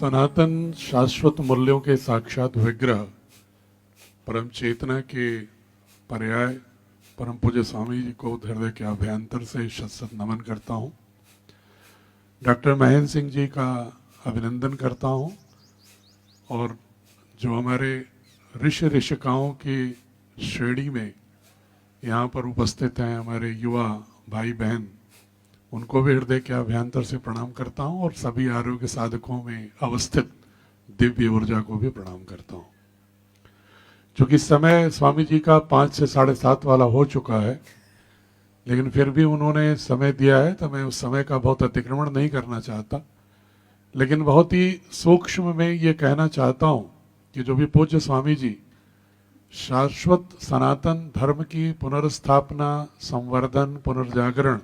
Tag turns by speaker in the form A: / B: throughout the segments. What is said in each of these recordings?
A: सनातन शाश्वत मूल्यों के साक्षात विग्रह परम चेतना के पर्याय परम पूज्य स्वामी जी को हृदय के अभ्यंतर से शत नमन करता हूँ। डॉक्टर महेंद्र सिंह जी का अभिनंदन करता हूँ और जो हमारे ऋषि ऋषिकाओं की श्रेणी में यहाँ पर उपस्थित हैं हमारे युवा भाई बहन, उनको भी हृदय के अभ्यंतर से प्रणाम करता हूँ और सभी आरोग्य साधकों में अवस्थित दिव्य ऊर्जा को भी प्रणाम करता हूँ। चूंकि समय स्वामी जी का 5 से 7:30 वाला हो चुका है, लेकिन फिर भी उन्होंने समय दिया है तो मैं उस समय का बहुत अतिक्रमण नहीं करना चाहता, लेकिन बहुत ही सूक्ष्म में ये कहना चाहता हूँ कि जो भी पूज्य स्वामी जी शाश्वत सनातन धर्म की पुनर्स्थापना, संवर्धन, पुनर्जागरण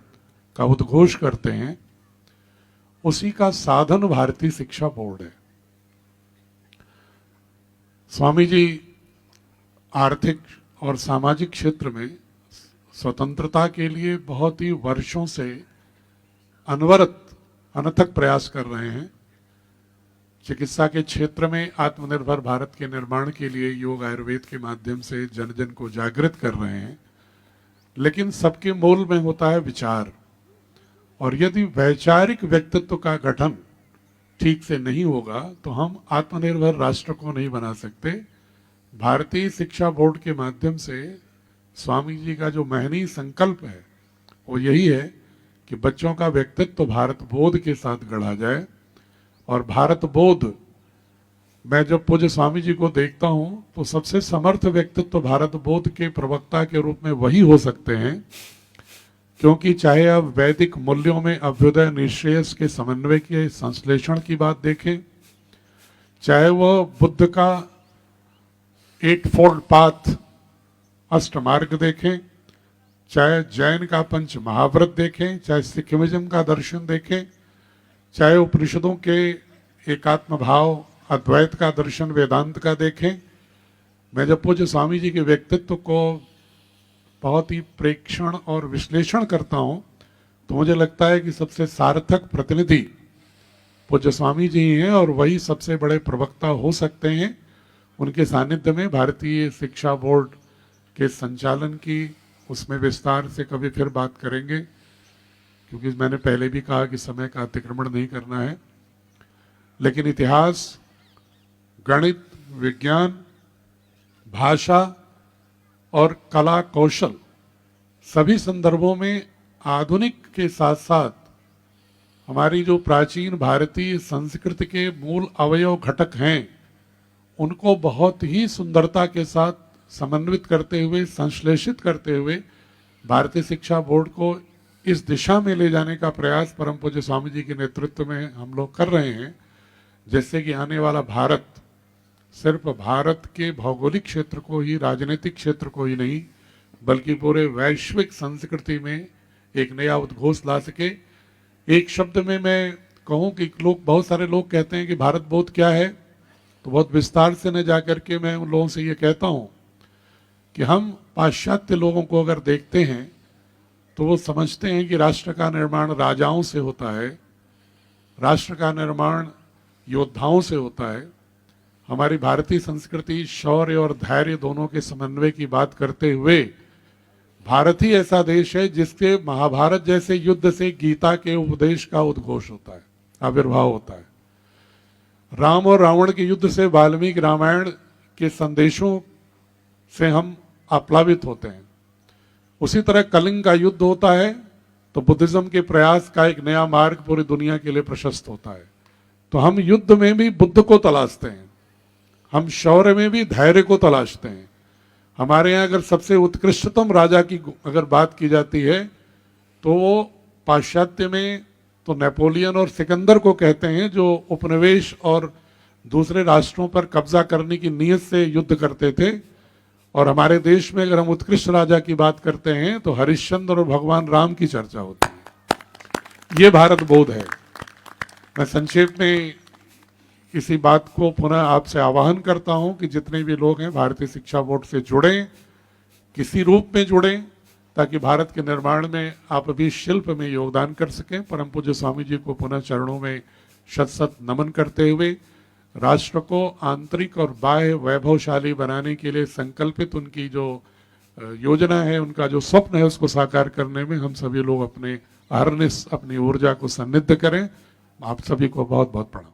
A: का उद्घोष करते हैं, उसी का साधन भारतीय शिक्षा बोर्ड है। स्वामी जी आर्थिक और सामाजिक क्षेत्र में स्वतंत्रता के लिए बहुत ही वर्षों से अनवरत अनथक प्रयास कर रहे हैं। चिकित्सा के क्षेत्र में आत्मनिर्भर भारत के निर्माण के लिए योग आयुर्वेद के माध्यम से जन जन को जागृत कर रहे हैं, लेकिन सबके मूल में होता है विचार, और यदि वैचारिक व्यक्तित्व का गठन ठीक से नहीं होगा तो हम आत्मनिर्भर राष्ट्र को नहीं बना सकते। भारतीय शिक्षा बोर्ड के माध्यम से स्वामी जी का जो महनीय संकल्प है वो यही है कि बच्चों का व्यक्तित्व भारत बोध के साथ गढ़ा जाए। और भारत बोध, मैं जब पूज्य स्वामी जी को देखता हूं तो सबसे समर्थ व्यक्तित्व भारत बोध के प्रवक्ता के रूप में वही हो सकते हैं, क्योंकि चाहे अब वैदिक मूल्यों में अभ्युदय निश्रेयस के समन्वय के संश्लेषण की बात देखें, चाहे वह बुद्ध का 8 फोल्ड पाथ अष्टमार्ग देखें, चाहे जैन का पंच महाव्रत देखें, चाहे सिखिज्म का दर्शन देखें, चाहे उपनिषदों के एकात्म भाव अद्वैत का दर्शन वेदांत का देखें। मैं जब पूज्य स्वामी जी के व्यक्तित्व को बहुत ही प्रेक्षण और विश्लेषण करता हूं तो मुझे लगता है कि सबसे सार्थक प्रतिनिधि पूज्य स्वामी जी हैं और वही सबसे बड़े प्रवक्ता हो सकते हैं। उनके सानिध्य में भारतीय शिक्षा बोर्ड के संचालन की उसमें विस्तार से कभी फिर बात करेंगे, क्योंकि मैंने पहले भी कहा कि समय का अतिक्रमण नहीं करना है। लेकिन इतिहास, गणित, विज्ञान, भाषा और कला कौशल सभी संदर्भों में आधुनिक के साथ साथ हमारी जो प्राचीन भारतीय संस्कृति के मूल अवयव घटक हैं उनको बहुत ही सुंदरता के साथ समन्वित करते हुए, संश्लेषित करते हुए भारतीय शिक्षा बोर्ड को इस दिशा में ले जाने का प्रयास परम पूज्य स्वामी जी के नेतृत्व में हम लोग कर रहे हैं, जैसे कि आने वाला भारत सिर्फ भारत के भौगोलिक क्षेत्र को ही, राजनीतिक क्षेत्र को ही नहीं, बल्कि पूरे वैश्विक संस्कृति में एक नया उद्घोष ला सके। एक शब्द में मैं कहूँ कि बहुत सारे लोग कहते हैं कि भारत बोध क्या है, तो बहुत विस्तार से न जाकर के मैं उन लोगों से ये कहता हूँ कि हम पाश्चात्य लोगों को अगर देखते हैं तो वो समझते हैं कि राष्ट्र का निर्माण राजाओं से होता है, राष्ट्र का निर्माण योद्धाओं से होता है। हमारी भारतीय संस्कृति शौर्य और धैर्य दोनों के समन्वय की बात करते हुए भारत ही ऐसा देश है जिसके महाभारत जैसे युद्ध से गीता के उपदेश का उद्घोष होता है, आविर्भाव होता है। राम और रावण के युद्ध से वाल्मीकि रामायण के संदेशों से हम आप्लावित होते हैं। उसी तरह कलिंग का युद्ध होता है तो बुद्धिज्म के प्रयास का एक नया मार्ग पूरी दुनिया के लिए प्रशस्त होता है। तो हम युद्ध में भी बुद्ध को तलाशते हैं, हम शौर्य में भी धैर्य को तलाशते हैं। हमारे यहाँ अगर सबसे उत्कृष्टतम राजा की अगर बात की जाती है तो वो पाश्चात्य में तो नेपोलियन और सिकंदर को कहते हैं, जो उपनिवेश और दूसरे राष्ट्रों पर कब्जा करने की नीयत से युद्ध करते थे। और हमारे देश में अगर हम उत्कृष्ट राजा की बात करते हैं तो हरिश्चंद्र और भगवान राम की चर्चा होती है। ये भारत बोध है। मैं संक्षेप में इसी बात को पुनः आपसे आह्वान करता हूं कि जितने भी लोग हैं भारतीय शिक्षा बोर्ड से जुड़ें, किसी रूप में जुड़ें, ताकि भारत के निर्माण में आप भी शिल्प में योगदान कर सकें। परम पूज्य स्वामी जी को पुनः चरणों में शत शत नमन करते हुए राष्ट्र को आंतरिक और बाह्य वैभवशाली बनाने के लिए संकल्पित उनकी जो योजना है, उनका जो स्वप्न है, उसको साकार करने में हम सभी लोग अपने अहर्निश अपनी ऊर्जा को सन्निध करें। आप सभी को बहुत बहुत प्रणाम।